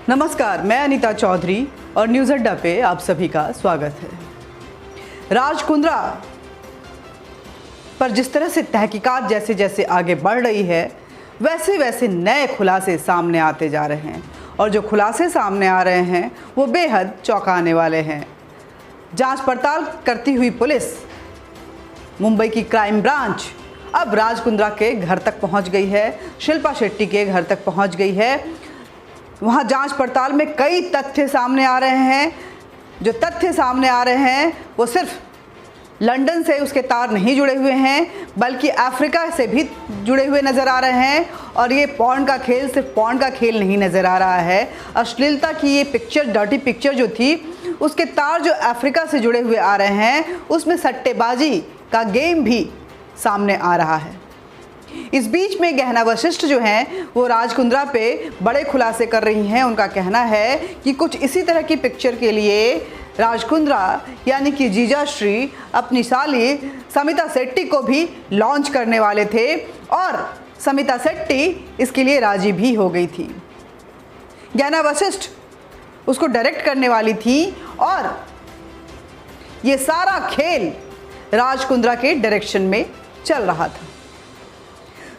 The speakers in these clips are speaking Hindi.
नमस्कार, मैं अनीता चौधरी और न्यूज़ अड्डा पे आप सभी का स्वागत है। राज कुंद्रा पर जिस तरह से तहकीकात जैसे जैसे आगे बढ़ रही है, वैसे वैसे नए खुलासे सामने आते जा रहे हैं और जो खुलासे सामने आ रहे हैं वो बेहद चौंकाने वाले हैं। जांच पड़ताल करती हुई पुलिस, मुंबई की क्राइम ब्रांच अब राज कुंद्रा के घर तक पहुंच गई है, शिल्पा शेट्टी के घर तक पहुंच गई है। वहाँ जांच पड़ताल में कई तथ्य सामने आ रहे हैं। जो तथ्य सामने आ रहे हैं वो सिर्फ लंदन से उसके तार नहीं जुड़े हुए हैं, बल्कि अफ्रीका से भी जुड़े हुए नज़र आ रहे हैं। और ये पॉर्न का खेल सिर्फ पॉर्न का खेल नहीं नज़र आ रहा है। अश्लीलता की ये पिक्चर, डर्टी पिक्चर जो थी, उसके तार जो अफ्रीका से जुड़े हुए आ रहे हैं, उसमें सट्टेबाजी का गेम भी सामने आ रहा है। इस बीच में गहना वशिष्ठ जो हैं वो राज कुंद्रा पे बड़े खुलासे कर रही हैं। उनका कहना है कि कुछ इसी तरह की पिक्चर के लिए राज कुंद्रा यानी कि जीजा श्री अपनी साली समिता शेट्टी को भी लॉन्च करने वाले थे और समिता शेट्टी इसके लिए राजी भी हो गई थी। गहना वशिष्ठ उसको डायरेक्ट करने वाली थी और ये सारा खेल राज कुंद्रा के डायरेक्शन में चल रहा था।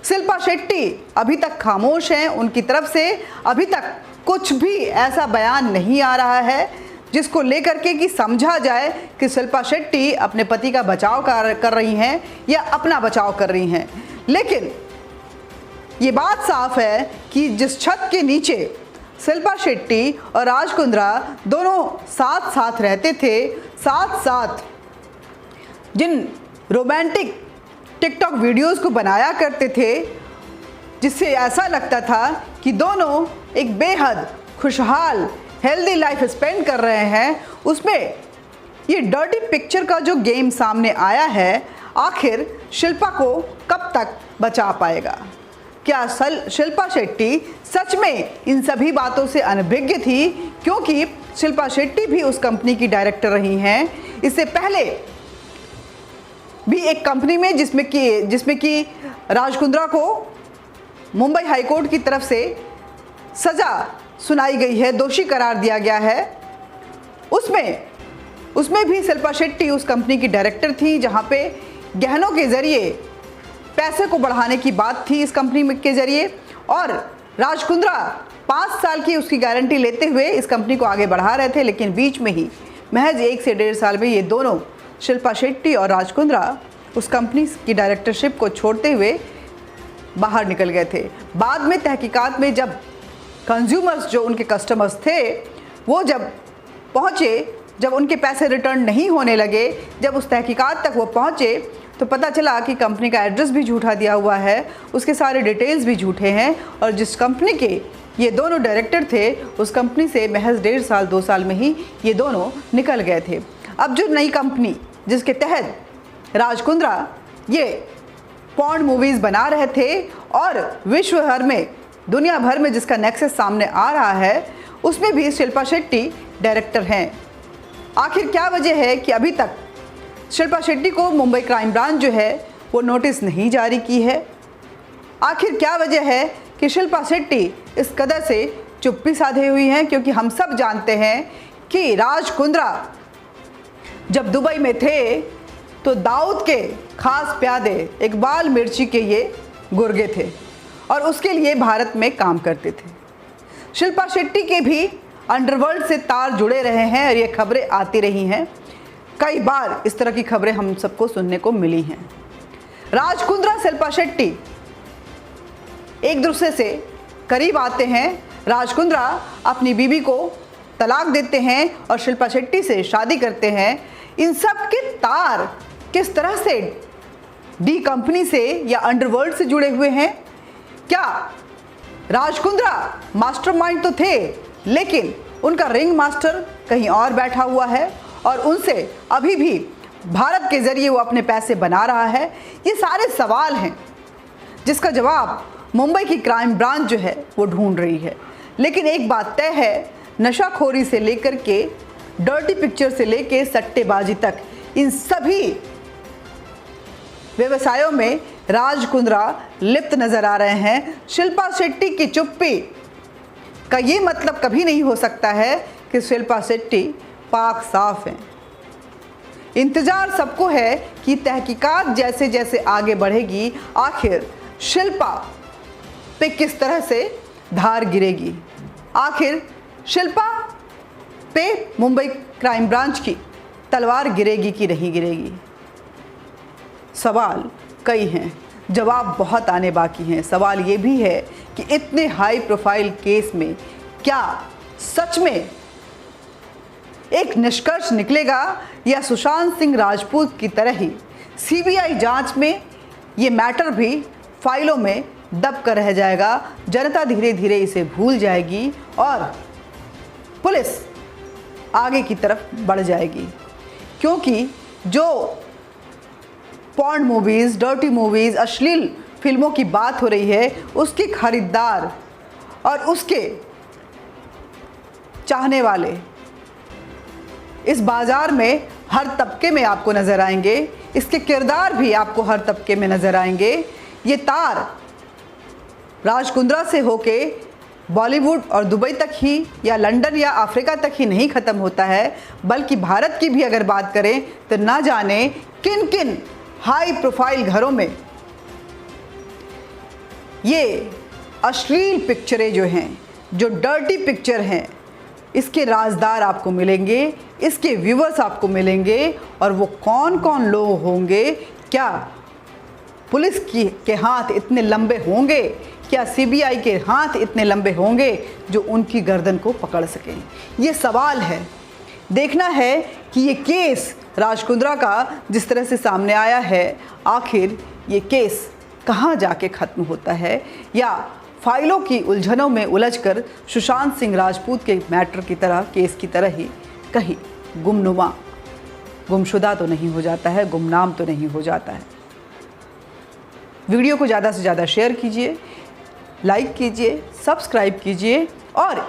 शिल्पा शेट्टी अभी तक खामोश हैं। उनकी तरफ से अभी तक कुछ भी ऐसा बयान नहीं आ रहा है जिसको लेकर के कि समझा जाए कि शिल्पा शेट्टी अपने पति का बचाव कर रही हैं या अपना बचाव कर रही हैं। लेकिन ये बात साफ है कि जिस छत के नीचे शिल्पा शेट्टी और राज कुंद्रा दोनों साथ साथ रहते थे, साथ साथ जिन रोमांटिक टिकटॉक वीडियोस को बनाया करते थे, जिससे ऐसा लगता था कि दोनों एक बेहद खुशहाल हेल्दी लाइफ स्पेंड कर रहे हैं, उसमें ये डर्टी पिक्चर का जो गेम सामने आया है, आखिर शिल्पा को कब तक बचा पाएगा? क्या शिल्पा शेट्टी सच में इन सभी बातों से अनभिज्ञ थी? क्योंकि शिल्पा शेट्टी भी उस कंपनी की डायरेक्टर रही हैं। इससे पहले भी एक कंपनी में जिसमें कि राज कुंद्रा को मुंबई हाईकोर्ट की तरफ से सज़ा सुनाई गई है, दोषी करार दिया गया है। उसमें भी शिल्पा शेट्टी उस कंपनी की डायरेक्टर थी, जहां पे गहनों के ज़रिए पैसे को बढ़ाने की बात थी इस कंपनी के ज़रिए। और राज कुंद्रा 5 साल की उसकी गारंटी लेते हुए इस कंपनी को आगे बढ़ा रहे थे। लेकिन बीच में ही महज 1 से 1.5 साल में ये दोनों, शिल्पा शेट्टी और राज कुंद्रा, उस कंपनी की डायरेक्टरशिप को छोड़ते हुए बाहर निकल गए थे। बाद में तहकीकात में जब कंज्यूमर्स, जो उनके कस्टमर्स थे, वो जब पहुँचे, जब उनके पैसे रिटर्न नहीं होने लगे, जब उस तहकीकात तक वो पहुँचे, तो पता चला कि कंपनी का एड्रेस भी झूठा दिया हुआ है, उसके सारे डिटेल्स भी झूठे हैं। और जिस कंपनी के ये दोनों डायरेक्टर थे, उस कंपनी से महज 1.5 साल 2 साल में ही ये दोनों निकल गए थे। अब जो नई कंपनी जिसके तहत राज कुंद्रा ये पॉर्न मूवीज़ बना रहे थे और विश्व भर में, दुनिया भर में जिसका नेक्सस सामने आ रहा है, उसमें भी शिल्पा शेट्टी डायरेक्टर हैं। आखिर क्या वजह है कि अभी तक शिल्पा शेट्टी को मुंबई क्राइम ब्रांच जो है वो नोटिस नहीं जारी की है? आखिर क्या वजह है कि शिल्पा शेट्टी इस कदर से चुप्पी साधे हुई हैं? क्योंकि हम सब जानते हैं कि राज कुंद्रा जब दुबई में थे तो दाऊद के खास प्यादे इकबाल मिर्ची के ये गुर्गे थे और उसके लिए भारत में काम करते थे। शिल्पा शेट्टी के भी अंडरवर्ल्ड से तार जुड़े रहे हैं और ये खबरें आती रही हैं। कई बार इस तरह की खबरें हम सबको सुनने को मिली हैं। राज कुंद्रा, शिल्पा शेट्टी एक दूसरे से करीब आते हैं। राज कुंद्रा अपनी बीवी को तलाक देते हैं और शिल्पा शेट्टी से शादी करते हैं। इन सब के तार किस तरह से डी कंपनी से या अंडरवर्ल्ड से जुड़े हुए हैं? क्या राज कुंद्रा मास्टरमाइंड तो थे, लेकिन उनका रिंग मास्टर कहीं और बैठा हुआ है और उनसे अभी भी भारत के ज़रिए वो अपने पैसे बना रहा है? ये सारे सवाल हैं जिसका जवाब मुंबई की क्राइम ब्रांच जो है वो ढूंढ रही है। लेकिन एक बात तय है, नशाखोरी से लेकर के डर्टी पिक्चर से लेकर सट्टेबाजी तक, इन सभी व्यवसायों में राज कुंद्रा लिप्त नजर आ रहे हैं। शिल्पा शेट्टी की चुप्पी का ये मतलब कभी नहीं हो सकता है कि शिल्पा शेट्टी पाक साफ हैं। इंतज़ार सबको है कि तहकीकात जैसे जैसे आगे बढ़ेगी आखिर शिल्पा पे किस तरह से धार गिरेगी, आखिर शिल्पा पे मुंबई क्राइम ब्रांच की तलवार गिरेगी कि नहीं गिरेगी। सवाल कई हैं, जवाब बहुत आने बाकी हैं। सवाल ये भी है कि इतने हाई प्रोफाइल केस में क्या सच में एक निष्कर्ष निकलेगा या सुशांत सिंह राजपूत की तरह ही सीबीआई जांच में ये मैटर भी फाइलों में दब कर रह जाएगा। जनता धीरे धीरे इसे भूल जाएगी और पुलिस आगे की तरफ बढ़ जाएगी, क्योंकि जो पॉर्न मूवीज़, डर्टी मूवीज़, अश्लील फिल्मों की बात हो रही है, उसके खरीदार और उसके चाहने वाले इस बाज़ार में हर तबके में आपको नज़र आएंगे। इसके किरदार भी आपको हर तबके में नज़र आएंगे। ये तार राज कुंद्रा से होके बॉलीवुड और दुबई तक ही या लंदन या अफ्रीका तक ही नहीं ख़त्म होता है, बल्कि भारत की भी अगर बात करें तो ना जाने किन किन हाई प्रोफाइल घरों में ये अश्लील पिक्चरें जो हैं, जो डर्टी पिक्चर हैं, इसके राजदार आपको मिलेंगे, इसके व्यूवर्स आपको मिलेंगे। और वो कौन कौन लोग होंगे, क्या पुलिस के हाथ इतने लंबे होंगे, क्या सीबीआई के हाथ इतने लंबे होंगे जो उनकी गर्दन को पकड़ सकें? ये सवाल है। देखना है कि ये केस राज कुंद्रा का जिस तरह से सामने आया है, आखिर ये केस कहाँ जाके ख़त्म होता है, या फाइलों की उलझनों में उलझकर सुशांत सिंह राजपूत के मैटर की तरह, केस की तरह ही कहीं गुमनुमा, गुमशुदा तो नहीं हो जाता है, गुमनाम तो नहीं हो जाता है। वीडियो को ज़्यादा से ज़्यादा शेयर कीजिए, लाइक कीजिए, सब्सक्राइब कीजिए और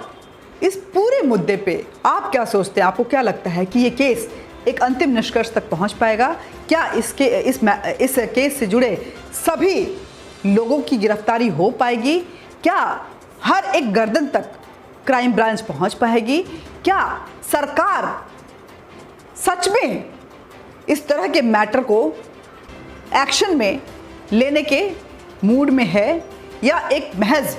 इस पूरे मुद्दे पे आप क्या सोचते हैं? आपको क्या लगता है कि ये केस एक अंतिम निष्कर्ष तक पहुंच पाएगा? क्या इस केस से जुड़े सभी लोगों की गिरफ्तारी हो पाएगी? क्या हर एक गर्दन तक क्राइम ब्रांच पहुंच पाएगी? क्या सरकार सच में इस तरह के मैटर को एक्शन में लेने के मूड में है, या एक महज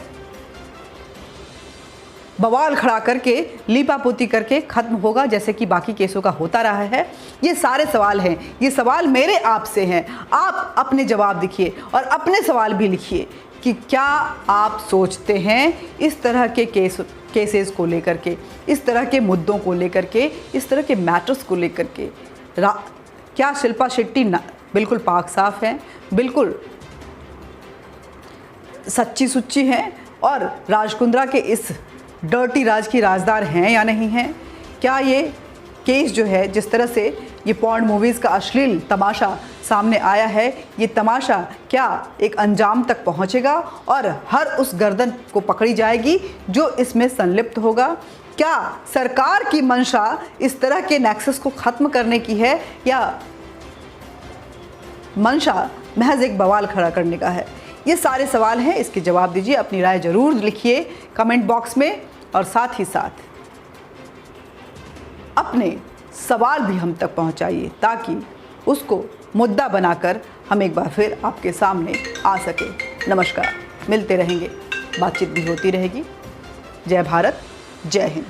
बवाल खड़ा करके लीपापोती करके ख़त्म होगा जैसे कि बाकी केसों का होता रहा है? ये सारे सवाल हैं। ये सवाल मेरे आपसे हैं। आप अपने जवाब लिखिए और अपने सवाल भी लिखिए कि क्या आप सोचते हैं इस तरह के केसेस को लेकर के, इस तरह के मुद्दों को लेकर के, इस तरह के मैटर्स को लेकर के क्या शिल्पा शेट्टी बिल्कुल पाक साफ हैं, बिल्कुल सच्ची सुच्ची हैं और राज कुंद्रा के इस डर्टी राज की राजदार हैं या नहीं हैं? क्या ये केस जो है, जिस तरह से ये पॉर्न मूवीज़ का अश्लील तमाशा सामने आया है, ये तमाशा क्या एक अंजाम तक पहुंचेगा और हर उस गर्दन को पकड़ी जाएगी जो इसमें संलिप्त होगा? क्या सरकार की मंशा इस तरह के नेक्सस को ख़त्म करने की है, या मंशा महज एक बवाल खड़ा करने का है? ये सारे सवाल हैं, इसके जवाब दीजिए। अपनी राय ज़रूर लिखिए कमेंट बॉक्स में और साथ ही साथ अपने सवाल भी हम तक पहुंचाइए ताकि उसको मुद्दा बनाकर हम एक बार फिर आपके सामने आ सके। नमस्कार, मिलते रहेंगे, बातचीत भी होती रहेगी। जय भारत, जय हिंद।